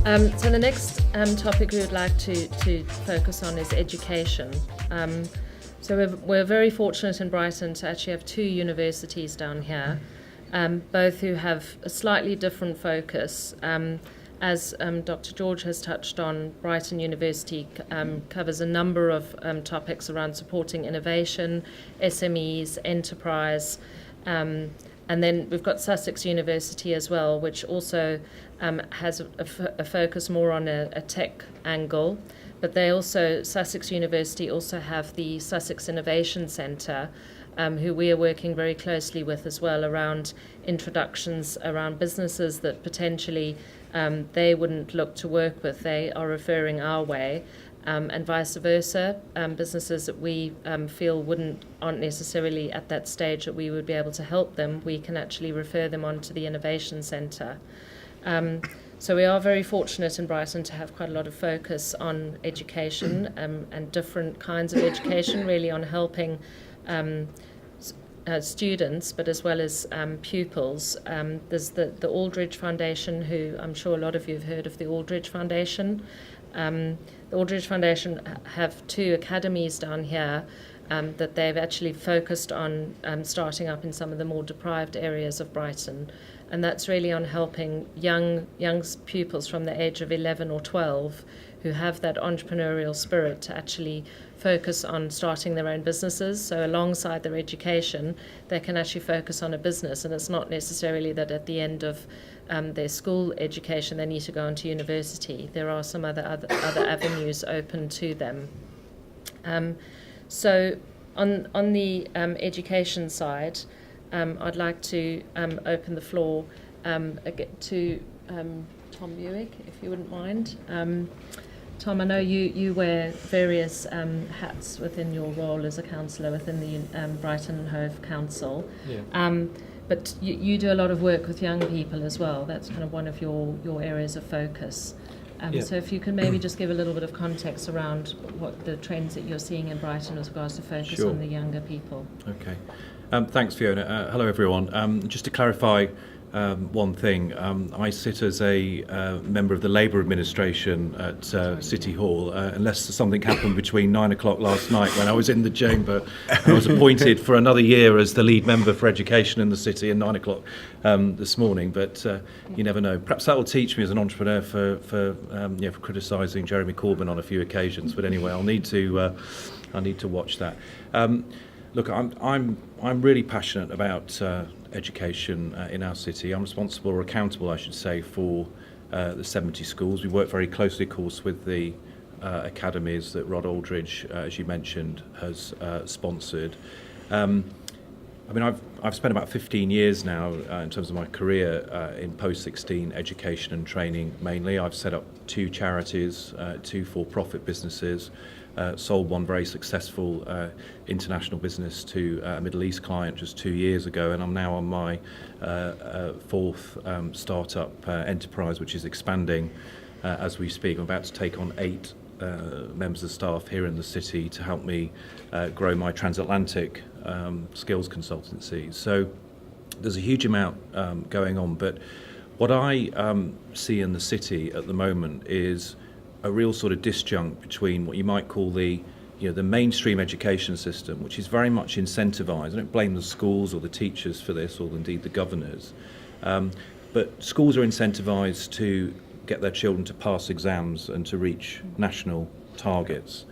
So the next topic we would like to focus on is education. So we're very fortunate in Brighton to actually have two universities down here, both who have a slightly different focus. As Dr. George has touched on, Brighton University covers a number of topics around supporting innovation, SMEs, enterprise, and then we've got Sussex University as well, which also has a focus more on a tech angle. But Sussex University also have the Sussex Innovation Centre, who we are working very closely with as well around introductions around businesses that potentially they wouldn't look to work with. They are referring our way. And vice versa, businesses that we feel aren't necessarily at that stage that we would be able to help them, we can actually refer them on to the Innovation Centre. So we are very fortunate in Brighton to have quite a lot of focus on education and different kinds of education, really on helping students, but as well as pupils. There's the Aldridge Foundation, who I'm sure a lot of you have heard of the Aldridge Foundation. The Aldridge Foundation have two academies down here that they've actually focused on starting up in some of the more deprived areas of Brighton. And that's really on helping young pupils from the age of 11 or 12 who have that entrepreneurial spirit to actually focus on starting their own businesses. So alongside their education, they can actually focus on a business. And it's not necessarily that at the end of their school education they need to go on to university. There are some other avenues open to them. So on the education side, I'd like to open the floor to Tom Buick, if you wouldn't mind. Tom, I know you wear various hats within your role as a councillor within the Brighton and Hove Council. Yeah. But you do a lot of work with young people as well. That's kind of one of your areas of focus. So if you can maybe just give a little bit of context around what the trends that you're seeing in Brighton as regards to focus on the younger people. Okay. Thanks, Fiona. Hello, everyone. Just to clarify one thing, I sit as a member of the Labour administration at City Hall. Unless something happened between 9 o'clock last night when I was in the chamber, I was appointed for another year as the lead member for education in the city, and 9 o'clock this morning. But you never know. Perhaps that will teach me as an entrepreneur for criticising Jeremy Corbyn on a few occasions. But anyway, I need to watch that. Look, I'm really passionate about education in our city. I'm responsible, or accountable, I should say, for the 70 schools. We work very closely, of course, with the academies that Rod Aldridge, as you mentioned, has sponsored. I've spent about 15 years now in terms of my career in post-16 education and training mainly. I've set up two charities, two for-profit businesses, sold one very successful international business to a Middle East client just 2 years ago, and I'm now on my fourth startup enterprise, which is expanding as we speak. I'm about to take on 8 members of staff here in the city to help me grow my transatlantic skills consultancy. So there's a huge amount going on, but what I see in the city at the moment is a real sort of disjunct between what you might call the mainstream education system, which is very much incentivised. I don't blame the schools or the teachers for this, or indeed the governors, but schools are incentivised to get their children to pass exams and to reach national targets.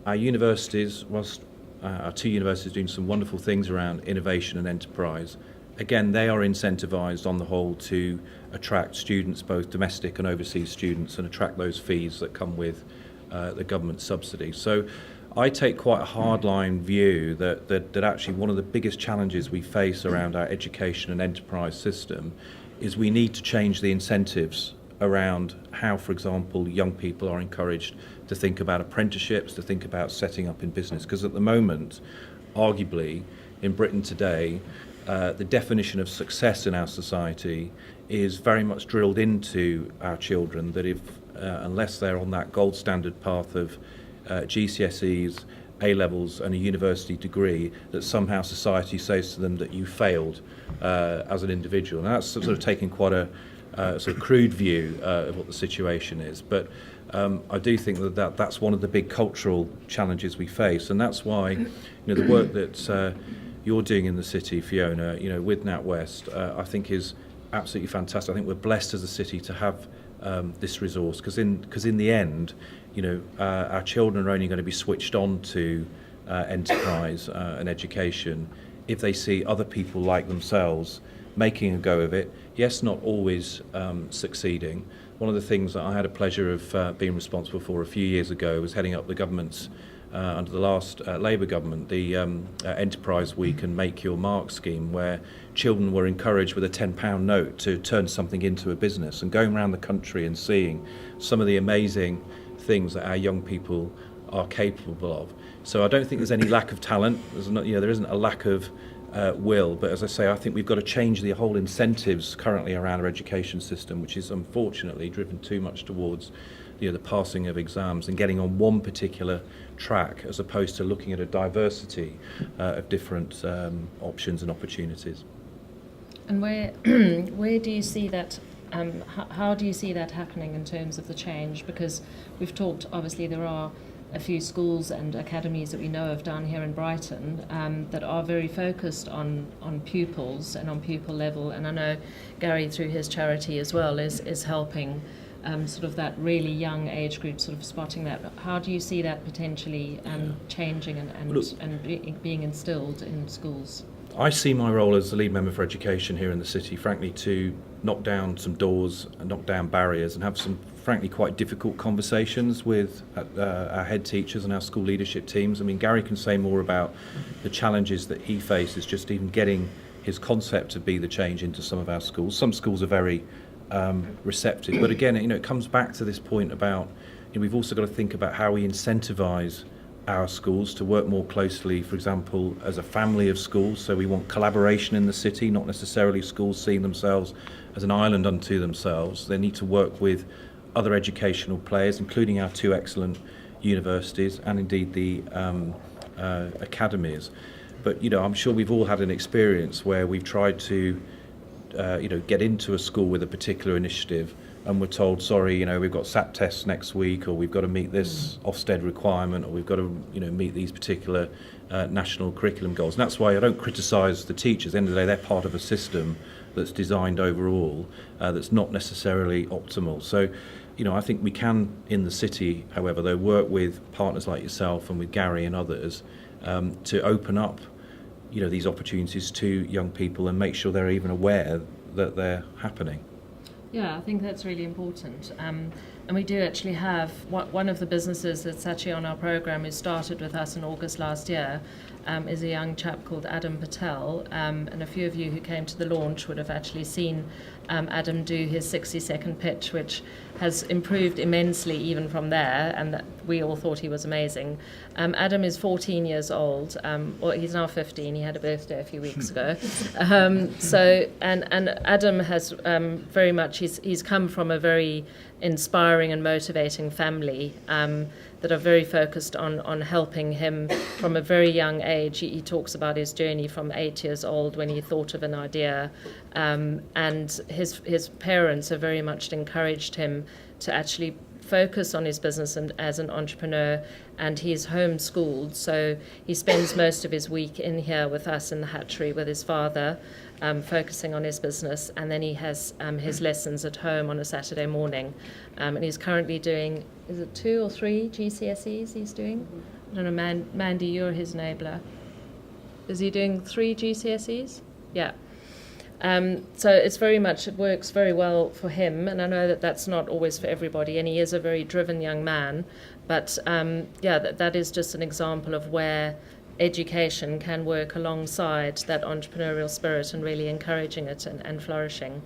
Our universities, whilst our two universities doing some wonderful things around innovation and enterprise, again, they are incentivised on the whole to attract students, both domestic and overseas students, and attract those fees that come with the government subsidy. So I take quite a hardline view that actually one of the biggest challenges we face around our education and enterprise system is we need to change the incentives around how, for example, young people are encouraged to think about apprenticeships, to think about setting up in business. Because at the moment, arguably, in Britain today, the definition of success in our society is very much drilled into our children, that unless they're on that gold standard path of GCSEs, A-levels and a university degree, that somehow society says to them that you failed as an individual. And that's sort of taking quite a sort of crude view of what the situation is. But I do think that's one of the big cultural challenges we face, and that's why the work that you're doing in the city, Fiona, with NatWest, I think is absolutely fantastic. I think we're blessed as a city to have this resource, because in the end, our children are only going to be switched on to enterprise and education if they see other people like themselves making a go of it. Yes, not always succeeding. One of the things that I had a pleasure of being responsible for a few years ago was heading up the government's, under the last Labour government, the Enterprise Week and Make Your Mark scheme, where children were encouraged with a £10 note to turn something into a business, and going around the country and seeing some of the amazing things that our young people are capable of. So I don't think there's any lack of talent. There isn't a lack of will, but as I say, I think we've got to change the whole incentives currently around our education system, which is unfortunately driven too much towards the passing of exams and getting on one particular track, as opposed to looking at a diversity of different options and opportunities. And where do you see that? How do you see that happening in terms of the change? Because we've talked, obviously, there are a few schools and academies that we know of down here in Brighton that are very focused on pupils and on pupil level. And I know Gary, through his charity as well, is helping sort of that really young age group, sort of spotting that. How do you see that potentially changing and being instilled in schools? I see my role as the lead member for education here in the city, frankly, to knock down some doors and knock down barriers and have some, frankly, quite difficult conversations with our head teachers and our school leadership teams. I mean, Gary can say more about the challenges that he faces just even getting his concept to be the change into some of our schools. Some schools are very receptive, but again, it comes back to this point about we've also got to think about how we incentivise our schools to work more closely, for example, as a family of schools. So we want collaboration in the city, not necessarily schools seeing themselves as an island unto themselves. They need to work with other educational players, including our two excellent universities and indeed the academies. But I'm sure we've all had an experience where we've tried to get into a school with a particular initiative, and we're told, sorry, we've got SAT tests next week, or we've got to meet this Ofsted requirement, or we've got to, meet these particular national curriculum goals. And that's why I don't criticise the teachers. At the end of the day, they're part of a system that's designed overall that's not necessarily optimal. So, I think we can, in the city, however, though, work with partners like yourself and with Gary and others to open up, these opportunities to young people and make sure they're even aware that they're happening. Yeah, I think that's really important. And we do actually have one of the businesses that's actually on our program, who started with us in August last year, is a young chap called Adam Patel. And a few of you who came to the launch would have actually seen Adam do his 60-second pitch, which has improved immensely even from there, and that we all thought he was amazing. Adam is 14 years old, or he's now 15. He had a birthday a few weeks ago. And Adam has very much, he's come from a very inspiring and motivating family that are very focused on helping him from a very young age. He talks about his journey from 8 years old when he thought of an idea, and his parents have very much encouraged him to actually focus on his business and as an entrepreneur, and he's homeschooled, so he spends most of his week in here with us in the hatchery with his father, focusing on his business, and then he has his lessons at home on a Saturday morning, and he's currently doing, is it 2 or 3 GCSEs he's doing? I don't know, Mandy, you're his enabler. Is he doing 3 GCSEs? Yeah. So it's very much, it works very well for him, and I know that that's not always for everybody, and he is a very driven young man, but that is just an example of where education can work alongside that entrepreneurial spirit and really encouraging it and flourishing.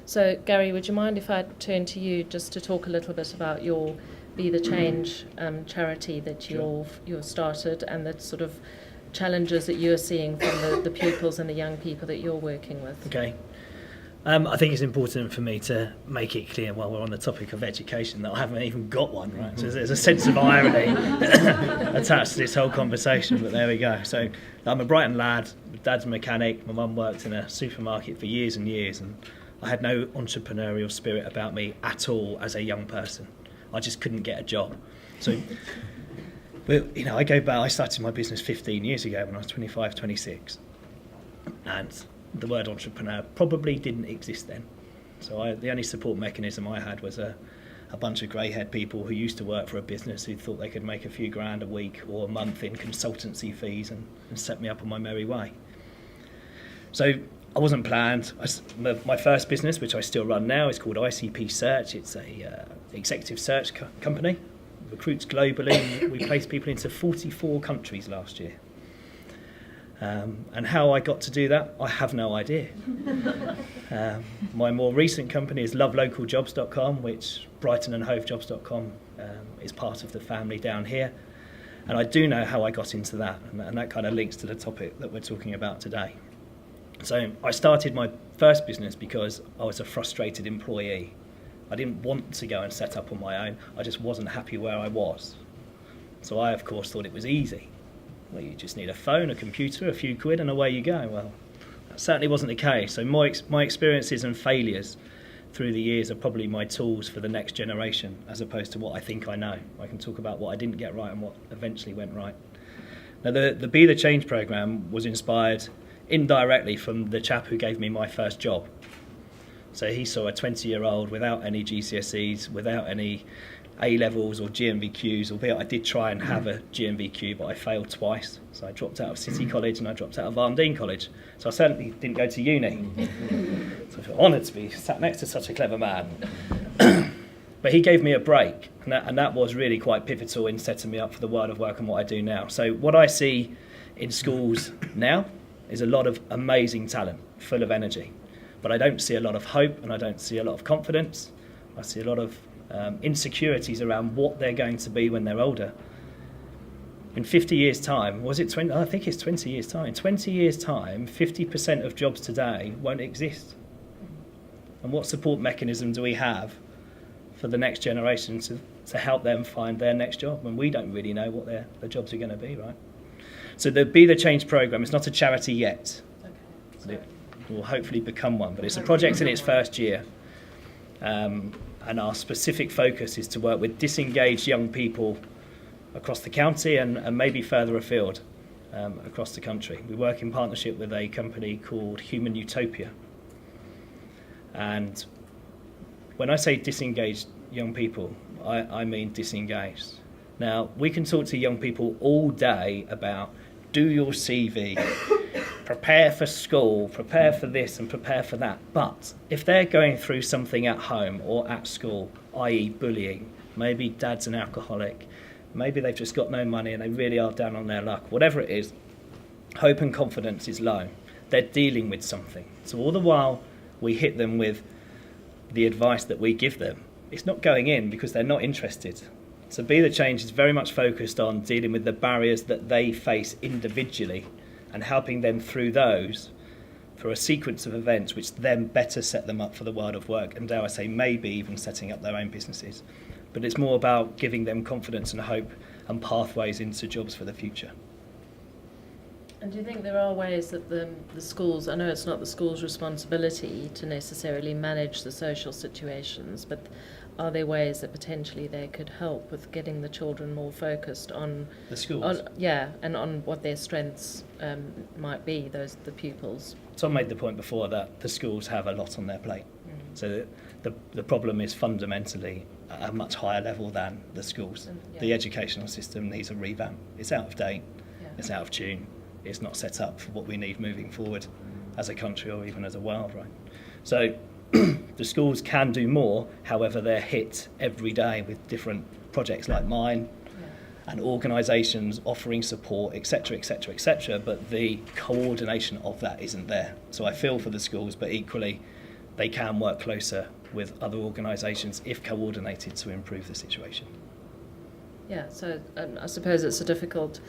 So Gary, would you mind if I turn to you just to talk a little bit about your Be the Change charity that you've started, and that sort of challenges that you're seeing from the pupils and the young people that you're working with? Okay. I think it's important for me to make it clear while we're on the topic of education that I haven't even got one, right? So there's a sense of irony attached to this whole conversation, but there we go. So I'm a Brighton lad, my dad's a mechanic, my mum worked in a supermarket for years and years, and I had no entrepreneurial spirit about me at all as a young person. I just couldn't get a job. So, but, you know, I go back, I started my business 15 years ago when I was 25, 26. And the word entrepreneur probably didn't exist then. So the only support mechanism I had was a bunch of grey-haired people who used to work for a business who thought they could make a few grand a week or a month in consultancy fees and set me up on my merry way. So I wasn't planned. My first business, which I still run now, is called ICP Search. It's a executive search company. Recruits globally. We placed people into 44 countries last year. And how I got to do that, I have no idea. My more recent company is lovelocalJobs.com, which Brighton and HoveJobs.com is part of the family down here. And I do know how I got into that, and that kind of links to the topic that we're talking about today. So I started my first business because I was a frustrated employee. I didn't want to go and set up on my own. I just wasn't happy where I was. So I, of course, thought it was easy. Well, you just need a phone, a computer, a few quid, and away you go. Well, that certainly wasn't the case. So my experiences and failures through the years are probably my tools for the next generation, as opposed to what I think I know. I can talk about what I didn't get right and what eventually went right. Now, the Be The Change programme was inspired indirectly from the chap who gave me my first job. So he saw a 20-year-old without any GCSEs, without any A-levels or GMVQs, albeit I did try and have a GMVQ, but I failed twice. So I dropped out of City College and I dropped out of Arndine College. So I certainly didn't go to uni. So I feel honoured to be sat next to such a clever man. But he gave me a break, and that was really quite pivotal in setting me up for the world of work and what I do now. So what I see in schools now is a lot of amazing talent, full of energy. But I don't see a lot of hope, and I don't see a lot of confidence. I see a lot of insecurities around what they're going to be when they're older. In 50 years' time, was it 20? I think it's 20 years' time. In 20 years' time, 50% of jobs today won't exist. And what support mechanism do we have for the next generation to help them find their next job when we don't really know what their jobs are going to be, right? So the Be The Change programme is not a charity yet. Okay. It will hopefully become one, but it's a project in its first year. And our specific focus is to work with disengaged young people across the county and maybe further afield across the country. We work in partnership with a company called Human Utopia. And when I say disengaged young people, I mean disengaged. Now, we can talk to young people all day about do your CV, prepare for school, prepare for this and prepare for that. But if they're going through something at home or at school, i.e. bullying, maybe dad's an alcoholic, maybe they've just got no money and they really are down on their luck, whatever it is, hope and confidence is low. They're dealing with something. So all the while we hit them with the advice that we give them, it's not going in because they're not interested. So Be The Change is very much focused on dealing with the barriers that they face individually and helping them through those for a sequence of events which then better set them up for the world of work and, dare I say, maybe even setting up their own businesses. But it's more about giving them confidence and hope and pathways into jobs for the future. And do you think there are ways that the schools, I know it's not the school's responsibility to necessarily manage the social situations, but are there ways that potentially they could help with getting the children more focused on the schools? And on what their strengths might be, the pupils? Tom made the point before that the schools have a lot on their plate. So the problem is fundamentally at a much higher level than the schools. The educational system needs a revamp. It's out of date, it's out of tune, it's not set up for what we need moving forward as a country or even as a world, right? So the schools can do more, however they're hit every day with different projects like mine and organisations offering support, etc., etc., etc., but the coordination of that isn't there. So I feel for the schools, but equally they can work closer with other organisations if coordinated to improve the situation. Yeah, so I suppose it's a difficult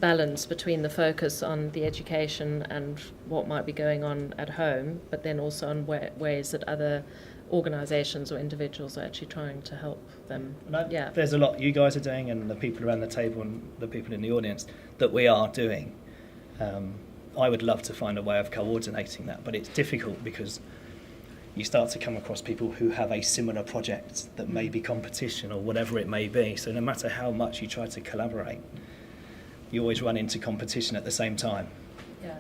balance between the focus on the education and what might be going on at home, but then also on ways that other organisations or individuals are actually trying to help them. There's a lot you guys are doing and the people around the table and the people in the audience that we are doing. I would love to find a way of coordinating that, but it's difficult because you start to come across people who have a similar project that may be competition or whatever it may be. So no matter how much you try to collaborate, you always run into competition at the same time. Yeah.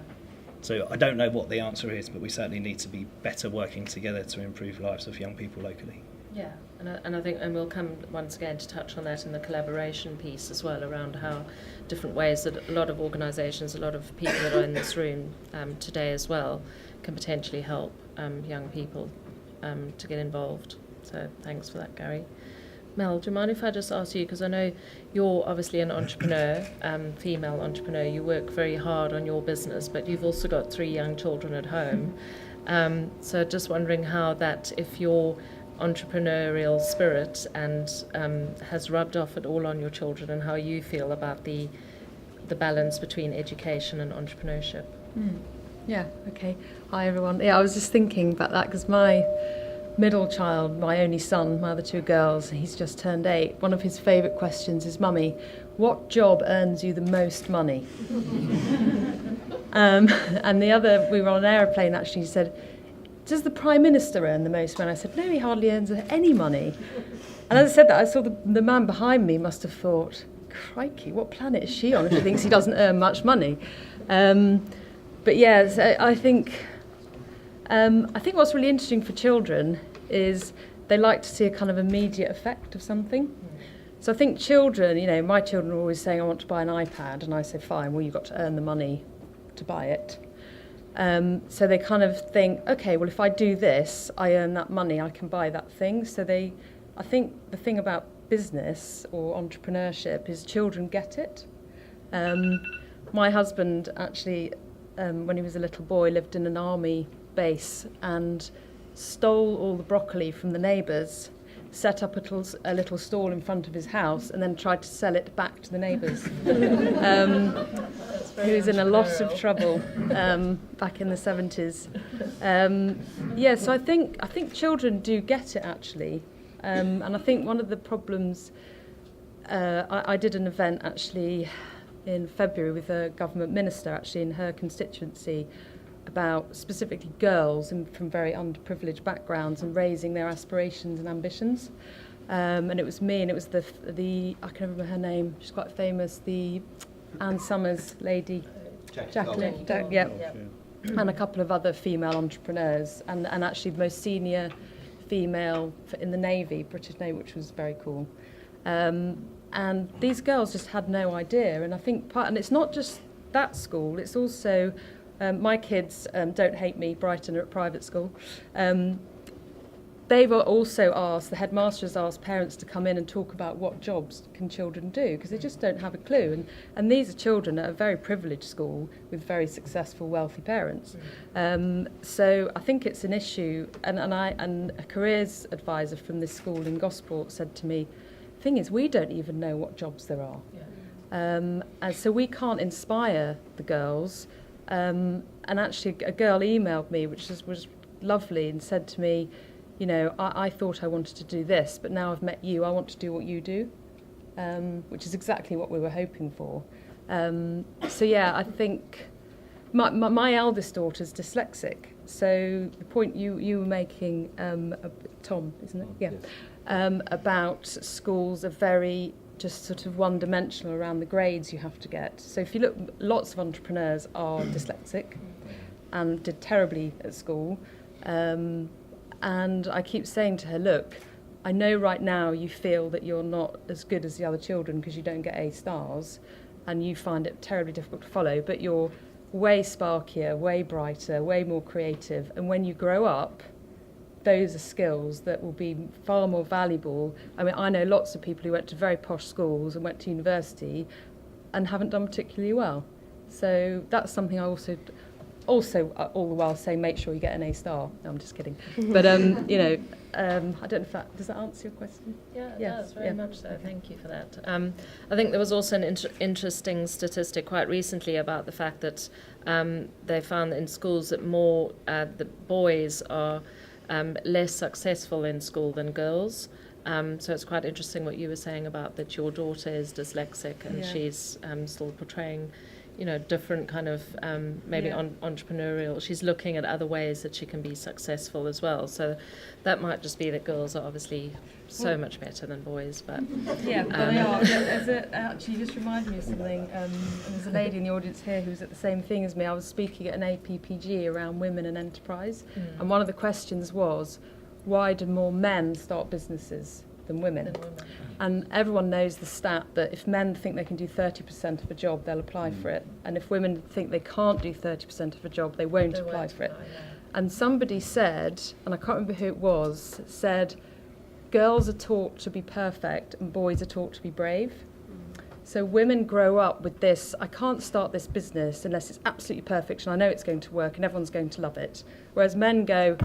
So I don't know what the answer is, but we certainly need to be better working together to improve lives of young people locally. Yeah, and I think, and we'll come once again to touch on that in the collaboration piece as well, around how different ways that a lot of organisations, a lot of people that are in this room today as well, can potentially help young people to get involved. So thanks for that, Gary. Mel, do you mind if I just ask you, because I know you're obviously an entrepreneur, female entrepreneur, you work very hard on your business, but you've also got 3 young children at home. So just wondering how that, if your entrepreneurial spirit and has rubbed off at all on your children, and how you feel about the balance between education and entrepreneurship. Yeah, okay. Hi everyone. Yeah, I was just thinking about that because my middle child, my only son, my other 2 girls, he's just turned 8. One of his favourite questions is, Mummy, what job earns you the most money? And the other, we were on an aeroplane actually, he said, does the Prime Minister earn the most money? I said, no, he hardly earns any money. And as I said that, I saw the man behind me must have thought, crikey, what planet is she on if she thinks he doesn't earn much money? But yeah, so I think what's really interesting for children is they like to see a kind of immediate effect of something. So I think children, you know, my children are always saying, I want to buy an iPad. And I say, fine, well, you've got to earn the money to buy it. So they kind of think, okay, well, if I do this, I earn that money, I can buy that thing. So I think the thing about business or entrepreneurship is children get it. My husband actually, when he was a little boy, lived in an army base and stole all the broccoli from the neighbours, set up a little stall in front of his house, and then tried to sell it back to the neighbours. He was in a lot of trouble back in the 70s. Yeah, so I think children do get it actually, and I think one of the problems. I did an event actually in February with a government minister actually in her constituency about specifically girls from very underprivileged backgrounds and raising their aspirations and ambitions. And it was me, and it was the I can remember her name. She's quite famous. The Anne Summers lady, Jacqueline. And a couple of other female entrepreneurs, and actually the most senior female in the Navy, British Navy, which was very cool. And these girls just had no idea. And I think and it's not just that school. It's also my kids, don't hate me, Brighton are at private school. They've also asked, the headmaster has asked parents to come in and talk about what jobs can children do, because they just don't have a clue. And these are children at a very privileged school with very successful, wealthy parents. So I think it's an issue. And a careers advisor from this school in Gosport said to me, the thing is, we don't even know what jobs there are. And so we can't inspire the girls. And actually a girl emailed me, which was lovely, and said to me, you know, I thought I wanted to do this, but now I've met you, I want to do what you do, which is exactly what we were hoping for. So yeah, I think my eldest daughter's dyslexic. So the point you were making, Tom, isn't it? Yeah. About schools are very just sort of one-dimensional around the grades you have to get. So if you look, lots of entrepreneurs are dyslexic and did terribly at school. And I keep saying to her, look, I know right now you feel that you're not as good as the other children because you don't get A stars and you find it terribly difficult to follow, but you're way sparkier, way brighter, way more creative. And when you grow up, those are skills that will be far more valuable. I mean, I know lots of people who went to very posh schools and went to university and haven't done particularly well. So that's something I also all the while say, make sure you get an A star. No, I'm just kidding. But, you know, I don't know if that, does that answer your question? Yeah, it does, very much so. Thank you for that. I think there was also an interesting statistic quite recently about the fact that they found in schools that more the boys are less successful in school than girls. So it's quite interesting what you were saying about that your daughter is dyslexic and she's still portraying different kind of maybe entrepreneurial. She's looking at other ways that she can be successful as well. So that might just be that girls are obviously so much better than boys, but yeah, but they are. Actually, you just reminded me of something. There's a lady in the audience here who was at the same thing as me. I was speaking at an APPG around women and enterprise, and one of the questions was, why do more men start businesses than women? And everyone knows the stat that if men think they can do 30% of a job, they'll apply for it, and if women think they can't do 30% of a job, they won't apply for it. And somebody said, and I can't remember who it was, said, girls are taught to be perfect and boys are taught to be brave. So women grow up with this, I can't start this business unless it's absolutely perfect and I know it's going to work and everyone's going to love it. Whereas men go,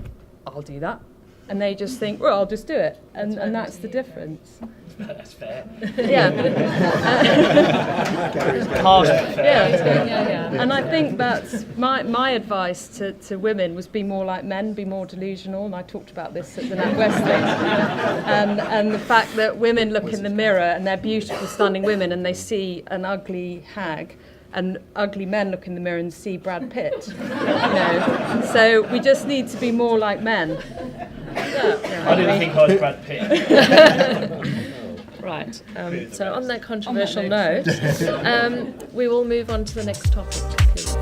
I'll do that. And they just think, well, I'll just do it. And that's the difference. That's fair. Yeah. Harsh but fair. yeah. And I think that's my advice to women was be more like men, be more delusional. And I talked about this at the NatWest thing. And the fact that women look in the mirror and they're beautiful, stunning women and they see an ugly hag. And ugly men look in the mirror and see Brad Pitt. So we just need to be more like men. I didn't think I was Brad Pitt. Right. So on that controversial note, we will move on to the next topic, please.